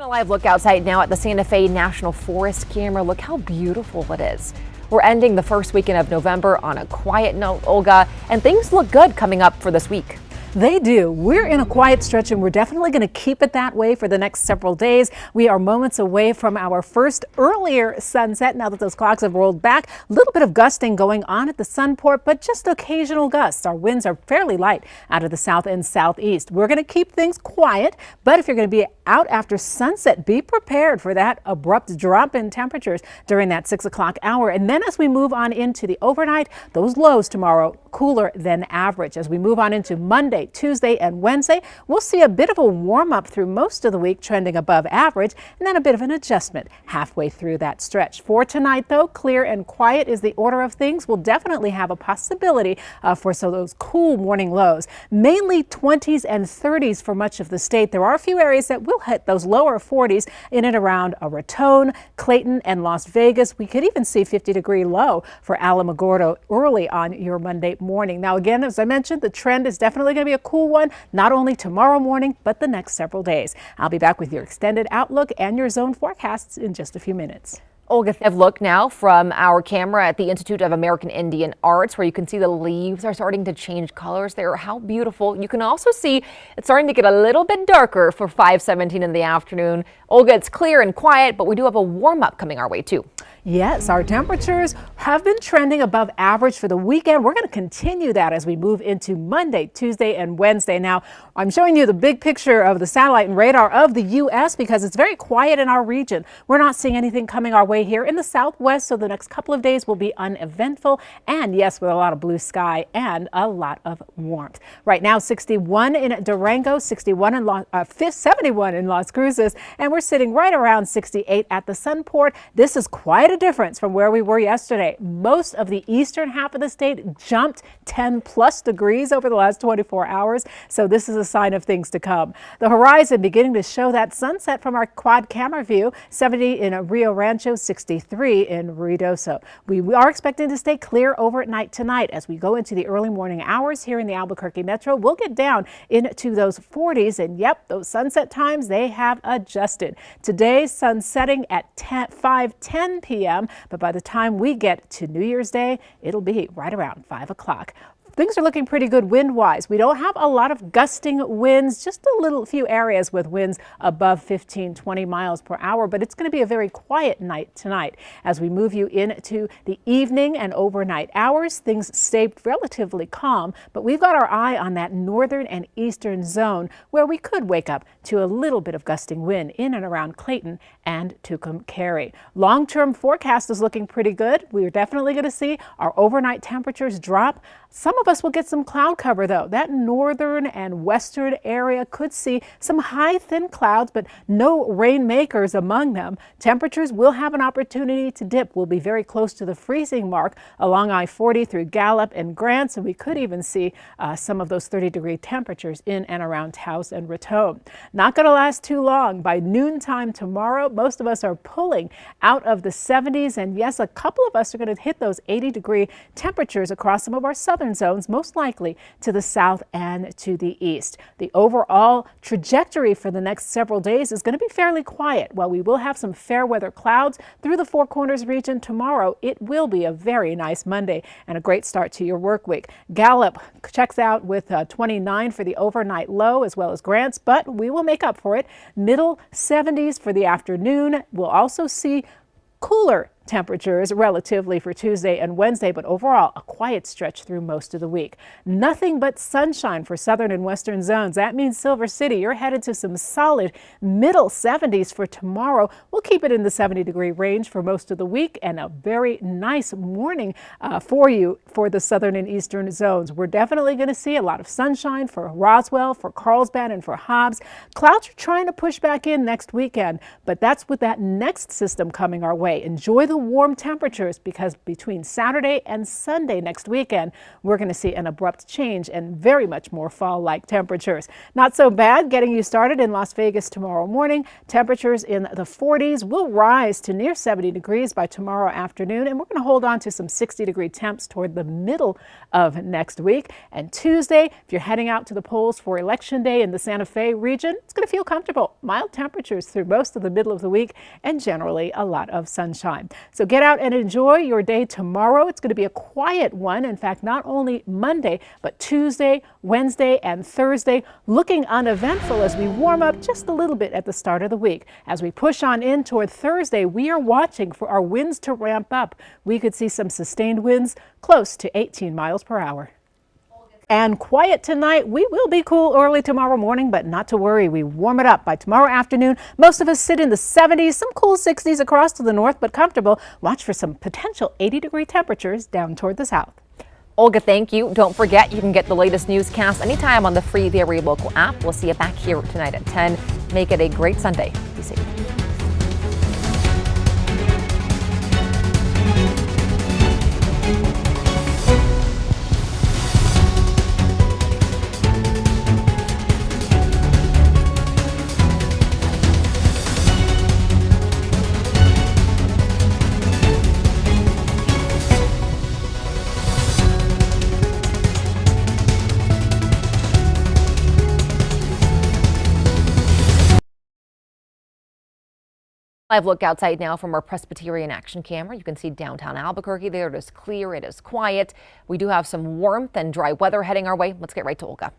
Taking a live look outside now at the Santa Fe National Forest camera. Look how beautiful it is. We're ending the first weekend of November on a quiet note, Olga, and things look good coming up for this week. They do. We're in a quiet stretch and we're definitely going to keep it that way for the next several days. We are moments away from our first earlier sunset now that those clocks have rolled back. A little bit of gusting going on at the Sunport, but just occasional gusts. Our winds are fairly light out of the south and southeast. We're going to keep things quiet, but if you're going to be out after sunset, be prepared for that abrupt drop in temperatures during that 6 o'clock hour. And then as we move on into the overnight, those lows tomorrow cooler than average. As we move on into Monday, Tuesday and Wednesday, we'll see a bit of a warm up through most of the week, trending above average, and then a bit of an adjustment halfway through that stretch. For tonight, though, clear and quiet is the order of things. We'll definitely have a possibility for those cool morning lows, mainly 20s and 30s for much of the state. There are a few areas that will hit those lower 40s in and around Raton, Clayton and Las Vegas. We could even see 50-degree low for Alamogordo early on your Monday morning. Now, again, as I mentioned, the trend is definitely going to be a cool one, not only tomorrow morning, but the next several days. I'll be back with your extended outlook and your zone forecasts in just a few minutes. Olga, a look now from our camera at the Institute of American Indian Arts, where you can see the leaves are starting to change colors there. How beautiful. You can also see it's starting to get a little bit darker for 5:17 in the afternoon. Olga, it's clear and quiet, but we do have a warm up coming our way too. Yes, our temperatures have been trending above average for the weekend. We're going to continue that as we move into Monday, Tuesday, and Wednesday. Now, I'm showing you the big picture of the satellite and radar of the U.S. because it's very quiet in our region. We're not seeing anything coming our way here in the southwest, so the next couple of days will be uneventful. And yes, with a lot of blue sky and a lot of warmth. Right now, 61 in Durango, 71 in 71 in Las Cruces, and we're sitting right around 68 at the Sunport. This is quite a difference from where we were yesterday. Most of the eastern half of the state jumped 10+ degrees over the last 24 hours. So this is a sign of things to come. The horizon beginning to show that sunset from our quad camera view. 70 in Rio Rancho, 63 in Ruidoso. We are expecting to stay clear over at night tonight as we go into the early morning hours here in the Albuquerque Metro. We'll get down into those 40s, and yep, those sunset times, they have adjusted. Today, sun setting at 5:10 p.m. But by the time we get to New Year's Day, it'll be right around 5 o'clock. Things are looking pretty good wind-wise. We don't have a lot of gusting winds, just a few areas with winds above 15, 20 miles per hour, but it's going to be a very quiet night tonight. As we move you into the evening and overnight hours, things stay relatively calm, but we've got our eye on that northern and eastern zone where we could wake up to a little bit of gusting wind in and around Clayton and Tucumcari. Long-term forecast is looking pretty good. We're definitely going to see our overnight temperatures drop. Some of us will get some cloud cover, though. That northern and western area could see some high, thin clouds, but no rainmakers among them. Temperatures will have an opportunity to dip. We'll be very close to the freezing mark along I-40 through Gallup and Grants, and we could even see some of those 30-degree temperatures in and around Taos and Raton. Not going to last too long. By noontime tomorrow, most of us are pulling out of the 70s, and yes, a couple of us are going to hit those 80-degree temperatures across some of our southern zones, most likely to the south and to the east. The overall trajectory for the next several days is going to be fairly quiet. While we will have some fair weather clouds through the Four Corners region tomorrow, it will be a very nice Monday and a great start to your work week. Gallup checks out with 29 for the overnight low, as well as Grants, but we will make up for it. Middle 70s for the afternoon. We'll also see cooler temperatures relatively for Tuesday and Wednesday, but overall a quiet stretch through most of the week. Nothing but sunshine for southern and western zones. That means Silver City, you're headed to some solid middle 70s for tomorrow. We'll keep it in the 70-degree range for most of the week, and a very nice morning for you for the southern and eastern zones. We're definitely going to see a lot of sunshine for Roswell, for Carlsbad, and for Hobbs. Clouds are trying to push back in next weekend, but that's with that next system coming our way. Enjoy the warm temperatures because between Saturday and Sunday next weekend, we're going to see an abrupt change and very much more fall-like temperatures. Not so bad getting you started in Las Vegas tomorrow morning. Temperatures in the 40s will rise to near 70 degrees by tomorrow afternoon, and we're going to hold on to some 60-degree temps toward the middle of next week. And Tuesday, if you're heading out to the polls for Election Day in the Santa Fe region, it's going to feel comfortable. Mild temperatures through most of the middle of the week and generally a lot of sunshine. So get out and enjoy your day tomorrow. It's going to be a quiet one. In fact, not only Monday, but Tuesday, Wednesday, and Thursday looking uneventful as we warm up just a little bit at the start of the week. As we push on in toward Thursday, we are watching for our winds to ramp up. We could see some sustained winds close to 18 miles per hour. And quiet tonight. We will be cool early tomorrow morning, but not to worry. We warm it up by tomorrow afternoon. Most of us sit in the 70s, some cool 60s across to the north, but comfortable. Watch for some potential 80-degree temperatures down toward the south. Olga, thank you. Don't forget, you can get the latest newscast anytime on the free Very Local app. We'll see you back here tonight at 10. Make it a great Sunday. Be safe. Live look outside now from our Presbyterian action camera. You can see downtown Albuquerque there. It is clear, it is quiet. We do have some warmth and dry weather heading our way. Let's get right to Olga.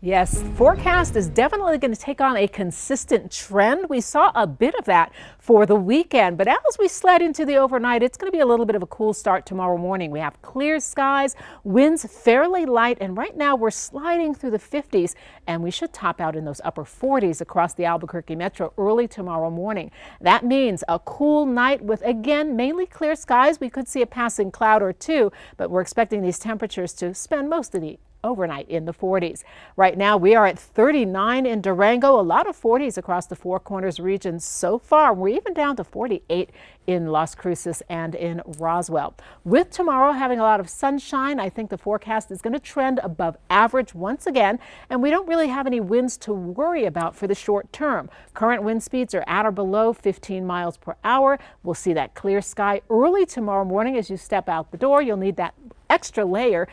Yes, forecast is definitely going to take on a consistent trend. We saw a bit of that for the weekend, but as we slide into the overnight, it's going to be a little bit of a cool start tomorrow morning. We have clear skies, winds fairly light, and right now we're sliding through the 50s, and we should top out in those upper 40s across the Albuquerque metro early tomorrow morning. That means a cool night with, again, mainly clear skies. We could see a passing cloud or two, but we're expecting these temperatures to spend most of the overnight in the 40s. Right now we are at 39 in Durango, a lot of 40s across the Four Corners region so far. We're even down to 48 in Las Cruces and in Roswell. With tomorrow having a lot of sunshine, I think the forecast is going to trend above average once again, and we don't really have any winds to worry about for the short term. Current wind speeds are at or below 15 miles per hour. We'll see that clear sky early tomorrow morning. As you step out the door, you'll need that extra layer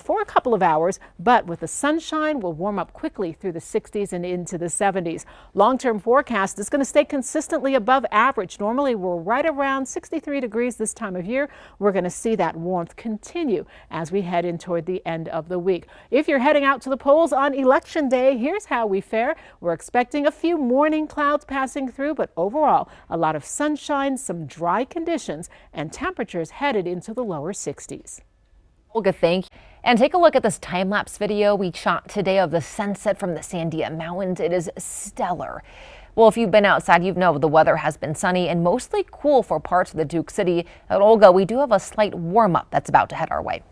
for a couple of hours, but with the sunshine, we'll warm up quickly through the 60s and into the 70s. Long-term forecast is going to stay consistently above average. Normally, we're right around 63 degrees this time of year. We're going to see that warmth continue as we head in toward the end of the week. If you're heading out to the polls on Election Day, here's how we fare. We're expecting a few morning clouds passing through, but overall, a lot of sunshine, some dry conditions, and temperatures headed into the lower 60s. Olga, thank you. And take a look at this time-lapse video we shot today of the sunset from the Sandia Mountains. It is stellar. Well, if you've been outside, you know the weather has been sunny and mostly cool for parts of the Duke City. At Olga, we do have a slight warm-up that's about to head our way.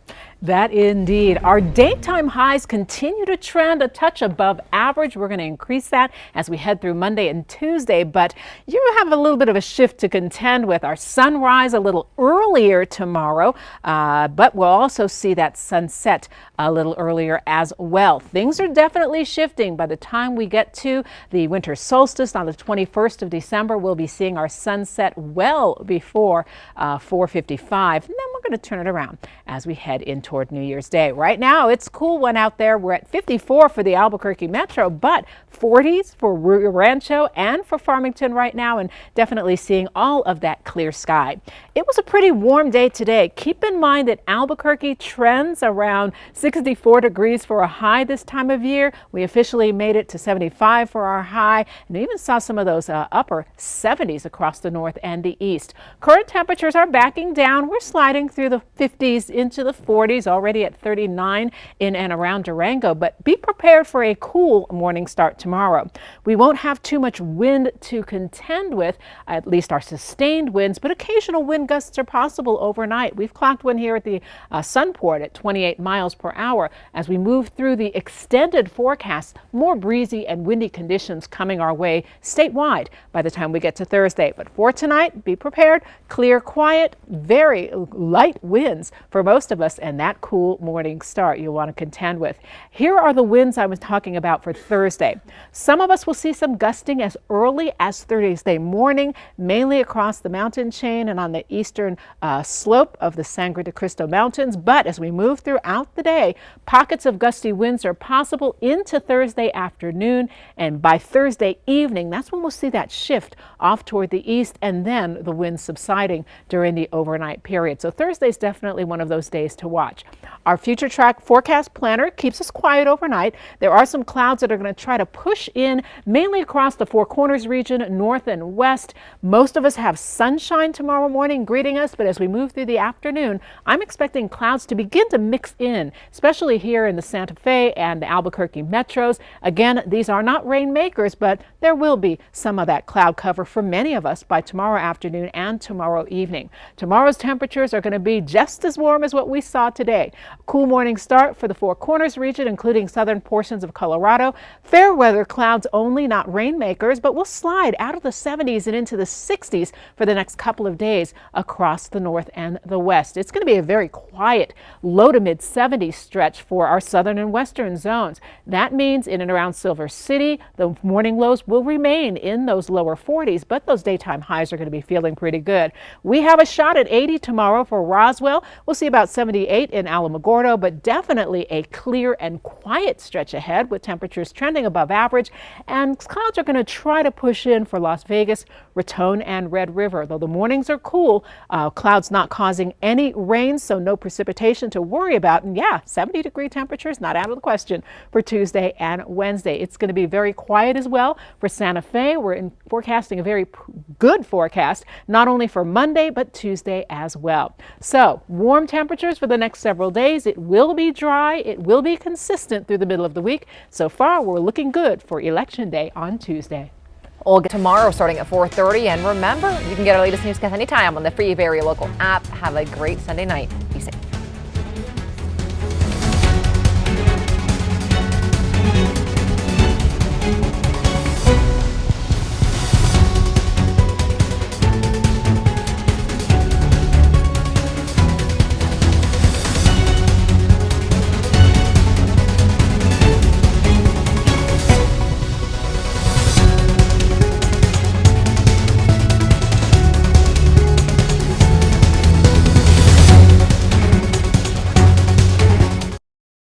That indeed. Our daytime highs continue to trend a touch above average. We're going to increase that as we head through Monday and Tuesday, but you have a little bit of a shift to contend with. Our sunrise a little earlier tomorrow, but we'll also see that sunset a little earlier as well. Things are definitely shifting. By the time we get to the winter solstice on the 21st of December, we'll be seeing our sunset well before 4:55, and then we're going to turn it around as we head in toward New Year's Day. Right now, it's a cool one out there. We're at 54 for the Albuquerque metro, but 40s for Rio Rancho and for Farmington right now, and definitely seeing all of that clear sky. It was a pretty warm day today. Keep in mind that Albuquerque trends around 64 degrees for a high this time of year. We officially made it to 75 for our high, and even saw some of those upper 70s across the north and the east. Current temperatures are backing down. We're sliding through the 50s into the 40s, already at 39 in and around Durango. But be prepared for a cool morning start tomorrow. We won't have too much wind to contend with, at least our sustained winds, but occasional wind gusts are possible overnight. We've clocked one here at the Sunport at 28 miles per hour. As we move through the extended forecast, more breezy and windy conditions coming our way statewide by the time we get to Thursday. But for tonight, be prepared. Clear, quiet, very light winds for most of us, and that cool morning start you'll want to contend with. Here are the winds I was talking about for Thursday. Some of us will see some gusting as early as Thursday morning, mainly across the mountain chain and on the eastern slope of the Sangre de Cristo Mountains. But as we move throughout the day, pockets of gusty winds are possible into Thursday afternoon, and by Thursday evening, that's when we'll see that shift off toward the east, and then the winds subsiding during the overnight period. So Thursday is definitely one of those days to watch. Our future track forecast planner keeps us quiet overnight. There are some clouds that are going to try to push in mainly across the Four Corners region, north and west. Most of us have sunshine tomorrow morning greeting us, but as we move through the afternoon, I'm expecting clouds to begin to mix in, especially here in the Santa Fe and the Albuquerque metros. Again, these are not rainmakers, but there will be some of that cloud cover for many of us by tomorrow afternoon and tomorrow evening. Tomorrow's temperatures are going to be just as warm as what we saw today. Cool morning start for the Four Corners region, including southern portions of Colorado. Fair weather clouds only, not rainmakers, but will slide out of the 70s and into the 60s for the next couple of days across the north and the west. It's going to be a very quiet low to mid 70s stretch for our southern and western zones. That means in and around Silver City, the morning lows will remain in those lower 40s, but those daytime highs are going to be feeling pretty good. We have a shot at 80 tomorrow for Roswell. We'll see about 78 in Alamogordo, but definitely a clear and quiet stretch ahead with temperatures trending above average. And clouds are going to try to push in for Las Vegas, Raton, and Red River. Though the mornings are cool, clouds not causing any rain, so no precipitation to worry about. And yeah, 70-degree temperatures not out of the question for Tuesday and Wednesday. It's going to be very quiet as well for Santa Fe. We're forecasting a very good forecast, not only for Monday, but Tuesday as well. So warm temperatures for the next several days. It will be dry. It will be consistent through the middle of the week. So far, we're looking good for Election Day on Tuesday. Olga, tomorrow starting at 4:30. And remember, you can get our latest newscast anytime on the free Very Local app. Have a great Sunday night.